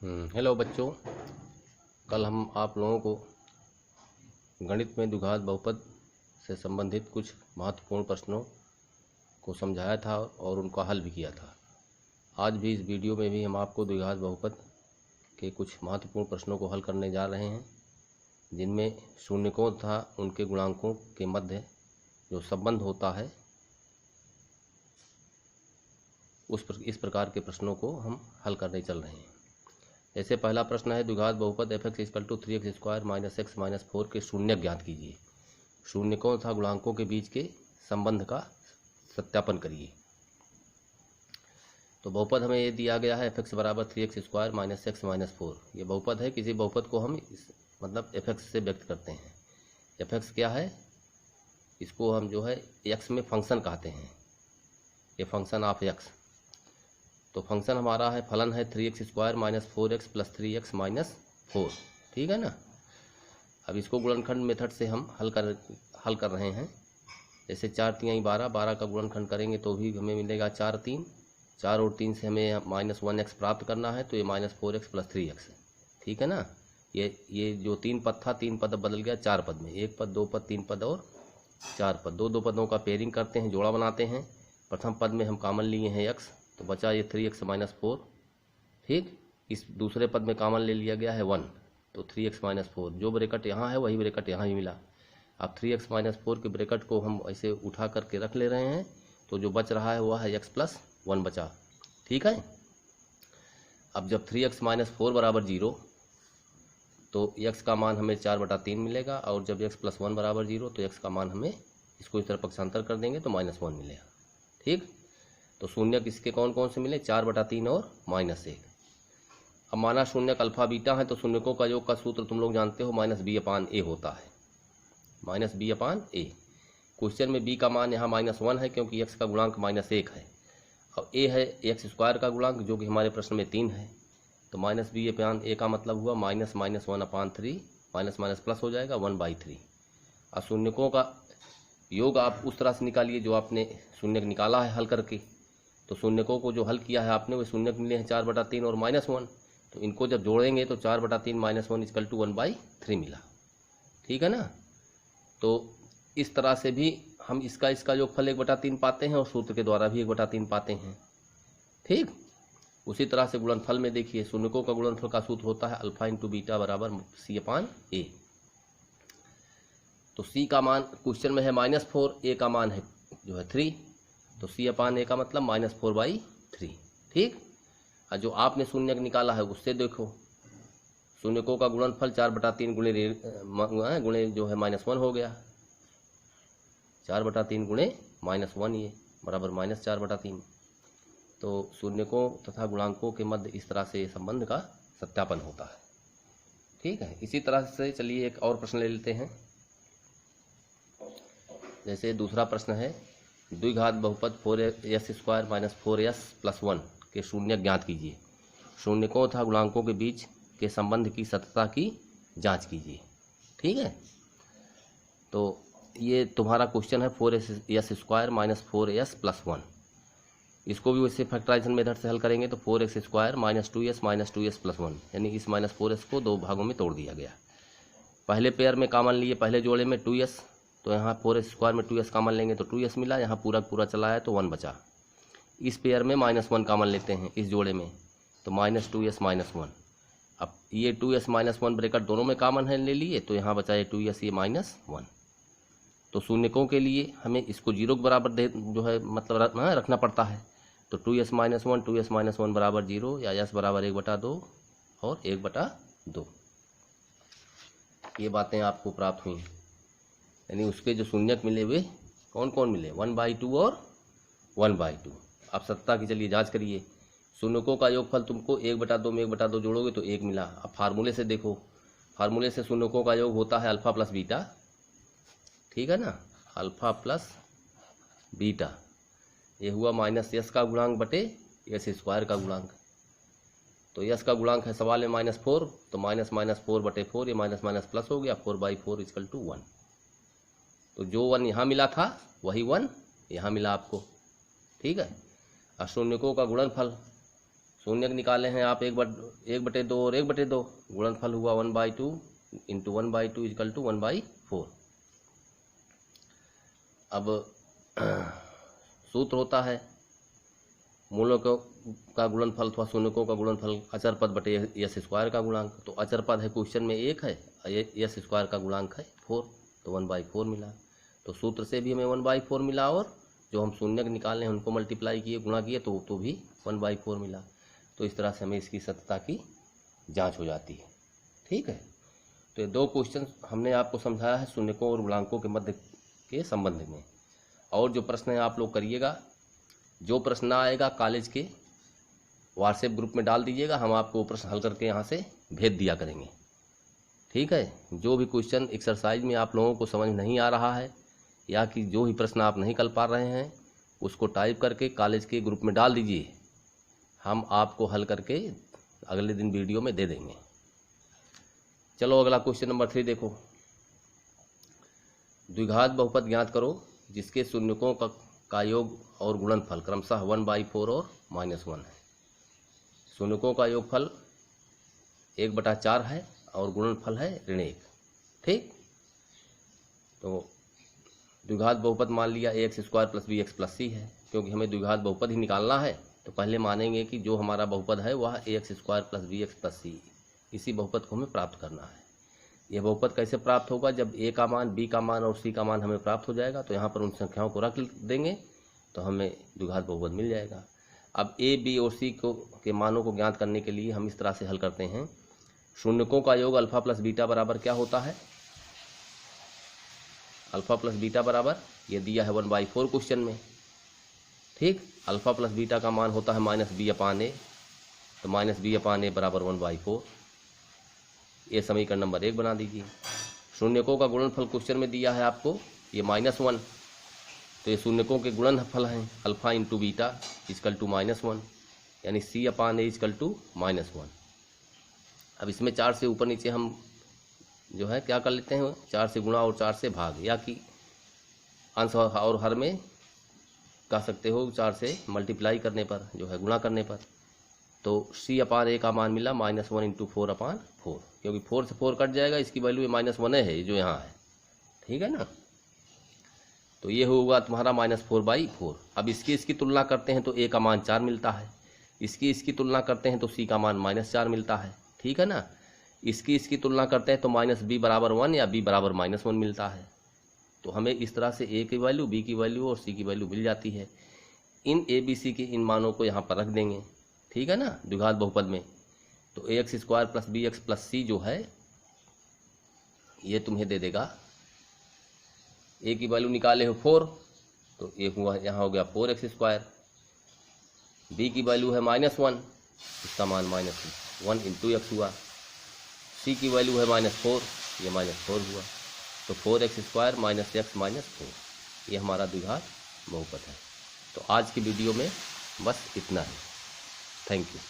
Hello बच्चों, कल हम आप लोगों को गणित में द्विघात बहुपद से संबंधित कुछ महत्वपूर्ण प्रश्नों को समझाया था और उनका हल भी किया था। आज भी इस वीडियो में भी हम आपको द्विघात बहुपद के कुछ महत्वपूर्ण प्रश्नों को हल करने जा रहे हैं, जिनमें शून्यकों तथा उनके गुणांकों के मध्य जो संबंध होता है इस प्रकार के प्रश्नों को हम हल करने चल रहे हैं। जैसे पहला प्रश्न है, द्विघात बहुपद f(x = 3x² - x - 4 के शून्य ज्ञात कीजिए। शून्यकों तथा गुणांकों के बीच के संबंध का सत्यापन करिए। तो बहुपद हमें ये दिया गया है f(x = 3x² - x - 4। ये बहुपद है। किसी बहुपद को हम मतलब f(x) से व्यक्त करते हैं। f(x) क्या है? इसको हम जो है x में फंक्शन कहते हैं। ये फंक्शन ऑफ x। तो फंक्शन हमारा है, फलन है 3x² - 4x + 3x - 4। ठीक है ना। अब इसको गुणनखंड मेथड से हम हल कर रहे हैं। जैसे 4 × 3 = 12, 12 का गुणनखंड करेंगे तो भी हमें मिलेगा 4 - 3, 4 और 3 से हमें -1x प्राप्त करना है, तो ये -4x + 3x है। ठीक है ना। ये जो 3 पद था, 3 पद बदल गया 4 पद में। 1 पद, 2 पद, 3 पद और 4 पद। दो पदों का पेयरिंग करते हैं, जोड़ा बनाते हैं। प्रथम पद में हम कॉमन लिए हैं x, तो बचा ये 3x - 4। ठीक। इस दूसरे पद में कॉमन ले लिया गया है 1, तो 3x - 4। जो ब्रैकेट यहाँ है वही ब्रैकेट यहाँ ही मिला। अब 3x - 4 के ब्रैकेट को हम ऐसे उठा करके रख ले रहे हैं, तो जो बच रहा है वह है x + 1 बचा। ठीक है। अब जब 3x - 4 = 0, तो x का मान हमें 4/3 मिलेगा, और जब x + 1 = 0, तो x का मान हमें, इसको इस तरह पक्षांतर कर देंगे तो -1 मिलेगा। ठीक। तो शून्य किसके कौन कौन से मिले? 4/3 और -1। अब माना शून्यक अल्फा बीटा है, तो शून्यकों का योग का सूत्र तुम लोग जानते हो, -b/a होता है। -b/a। क्वेश्चन में b का मान यहाँ -1 है, क्योंकि x का गुणांक -1 है, और a है x² का गुणांक, जो कि हमारे प्रश्न में 3 है। तो -b/a का मतलब हुआ -1/3, माइनस प्लस हो जाएगा 1/3। और शून्यकों का योग आप उस तरह से निकालिए जो आपने शून्यक निकाला है हल करके। तो शून्यकों को जो हल किया है आपने, वो शून्यक मिले हैं 4/3 और -1। तो इनको जब जोड़ेंगे तो 4/3 - 1 = 1/3 मिला। ठीक है ना। तो इस तरह से भी हम इसका योगफल 1/3 पाते हैं, और सूत्र के द्वारा भी 1/3 पाते हैं। ठीक। उसी तरह से गुणनफल में देखिए, शून्यकों का गुणनफल का सूत्र होता है अल्फा × बीटा = c/a। तो c का मान क्वेश्चन में है -4, a का मान है जो है 3, तो c/a का मतलब -4/3। ठीक। और जो आपने शून्यक निकाला है उससे देखो, शून्यकों का गुणनफल 4/3 गुणे जो है -1 हो गया। 4/3 गुणे -1, ये बराबर -4/3। तो शून्यकों तथा गुणांकों के मध्य इस तरह से संबंध का सत्यापन होता है। ठीक है। इसी तरह से चलिए एक और प्रश्न ले लेते हैं। जैसे दूसरा प्रश्न है, द्विघात बहुपद 4s² - 4s + 1 के शून्य ज्ञात कीजिए। शून्यकों तथा गुणांकों के बीच के संबंध की सत्यता की जांच कीजिए। ठीक है। तो ये तुम्हारा क्वेश्चन है 4s² - 4s + 1। इसको भी वैसे फैक्टराइजेशन मेथड से हल करेंगे, तो 4x² - 2s - 2s + 1, यानी इस -4s को 2 भागों में तोड़ दिया गया। पहले पेयर में कॉमन लिए, पहले जोड़े में 2s, तो यहाँ 4s² में 2s कॉमन लेंगे तो 2s मिला। यहाँ पूरा पूरा चला है तो 1 बचा। इस पेयर में -1 कॉमन लेते हैं इस जोड़े में, तो -2s - 1। अब ये 2s - 1 ब्रैकेट दोनों में कॉमन है ले लिए, तो यहाँ बचा ये 2s, ये -1। तो शून्यकों के लिए हमें इसको 0 के बराबर जो है मतलब रखना पड़ता है। तो 2s - 1 2s - 1 = 0, या s = 1/2 और 1/2। ये बातें आपको प्राप्त हुई। यानी उसके जो शून्यक मिले वे कौन कौन मिले? 1/2 और 1/2। आप सत्ता की चलिए जांच करिए। शून्यकों का योगफल तुमको 1/2 में 1/2 जोड़ोगे तो 1 मिला। अब फार्मूले से देखो, फार्मूले से शून्यकों का योग होता है अल्फा + बीटा। ठीक है ना। अल्फा + बीटा, ये हुआ -s का गुणांक बटे s² का गुणांक। तो s का गुणांक है सवाल में -4, तो -4/4, ये माइनस प्लस हो गया, 4/4 = 1। तो जो 1 यहाँ मिला था वही 1 यहाँ मिला आपको। ठीक है। और शून्यकों का गुणनफल, शून्य निकाले हैं आप 1/2 और 1/2, गुणनफल हुआ 1/2 इंटू 1/2 इक्वल टू 1/4। अब सूत्र होता है मूलों का गुणनफल अथवा शून्यकों का गुणनफल अचर पद बटे यस स्क्वायर का गुणांक। तो अचर पद है क्वेश्चन में 1 है, यस स्क्वायर का गुणांक है 4, तो 1/4 मिला। तो सूत्र से भी हमें 1/4 मिला, और जो हम शून्य निकालने हैं उनको मल्टीप्लाई किए, गुणा किए, तो भी 1/4 मिला। तो इस तरह से हमें इसकी सत्यता की जांच हो जाती है। ठीक है, तो ये 2 क्वेश्चन हमने आपको समझाया है शून्यकों और गुणांकों के मध्य के संबंध में। और जो प्रश्न है आप लोग करिएगा, जो प्रश्न ना आएगा कॉलेज के व्हाट्सएप ग्रुप में डाल दीजिएगा, हम आपको वो प्रश्न हल करके यहाँ से भेज दिया करेंगे। ठीक है, जो भी क्वेश्चन एक्सरसाइज में आप लोगों को समझ नहीं आ रहा है, या कि जो भी प्रश्न आप नहीं कर पा रहे हैं, उसको टाइप करके कॉलेज के ग्रुप में डाल दीजिए, हम आपको हल करके अगले दिन वीडियो में दे देंगे। चलो अगला क्वेश्चन नंबर 3 देखो। द्विघात बहुपद ज्ञात करो जिसके शून्यकों का योग और गुणनफल क्रमशः 1/4 और -1 है। शून्यकों का योगफल 1/4 है और गुणनफल है ऋण 1। ठीक, तो द्विघात बहुपद मान लिया ax² + bx + c है। क्योंकि हमें द्विघात बहुपद ही निकालना है, तो पहले मानेंगे कि जो हमारा बहुपद है वह ax² + bx + c, इसी बहुपद को हमें प्राप्त करना है। यह बहुपद कैसे प्राप्त होगा? जब a का मान, b का मान और c का मान हमें प्राप्त हो जाएगा, तो यहाँ पर उन संख्याओं को रख देंगे तो हमें द्विघात बहुपद मिल जाएगा। अब a, b और c के मानों को ज्ञात करने के लिए हम इस तरह से हल करते हैं। शून्यकों का योग अल्फा प्लस बीटा बराबर क्या होता है? अल्फा प्लस बीटा बराबर, ये दिया है 1/4 क्वेश्चन में। ठीक, अल्फा प्लस बीटा का मान होता है -b/a, तो -b/a बराबर 1/4। ये समीकरण नंबर 1 बना दीजिए। शून्यकों का गुणनफल क्वेश्चन में दिया है आपको, ये -1, तो ये शून्यकों के गुणनफल हैं alpha into beta equal to -1, यानी c/a इक्वल टू -1। अब इसमें 4 से ऊपर नीचे हम जो है क्या कर लेते हैं, 4 से गुणा और 4 से भाग, या कि अंश और हर में कह सकते हो 4 से मल्टीप्लाई करने पर, जो है गुणा करने पर, तो c/a का मान मिला -1 इंटू 4/4, क्योंकि 4 से 4 कट जाएगा, इसकी वैल्यू -1 है जो यहाँ है। ठीक है ना, तो ये होगा तुम्हारा -4/4। अब इसकी तुलना करते हैं तो a का मान 4 मिलता है, इसकी तुलना करते हैं तो c का मान -4 मिलता है। ठीक है ना, इसकी तुलना करते हैं तो -b = 1 या b = -1 मिलता है। तो हमें इस तरह से a की वैल्यू, b की वैल्यू और c की वैल्यू मिल जाती है। इन a, b, c के इन मानों को यहाँ पर रख देंगे। ठीक है ना, द्विघात बहुपद में, तो ax² + bx + c जो है ये तुम्हें दे देगा, a की वैल्यू निकाले हो 4, तो ये हुआ, यहाँ हो गया 4x², b की वैल्यू है -1, इसका मान -1 इंटू x हुआ, c की वैल्यू है -4, ये -4 हुआ, तो 4x² - x - 4, ये हमारा द्विघात बहुपद है। तो आज की वीडियो में बस इतना ही। Thank you.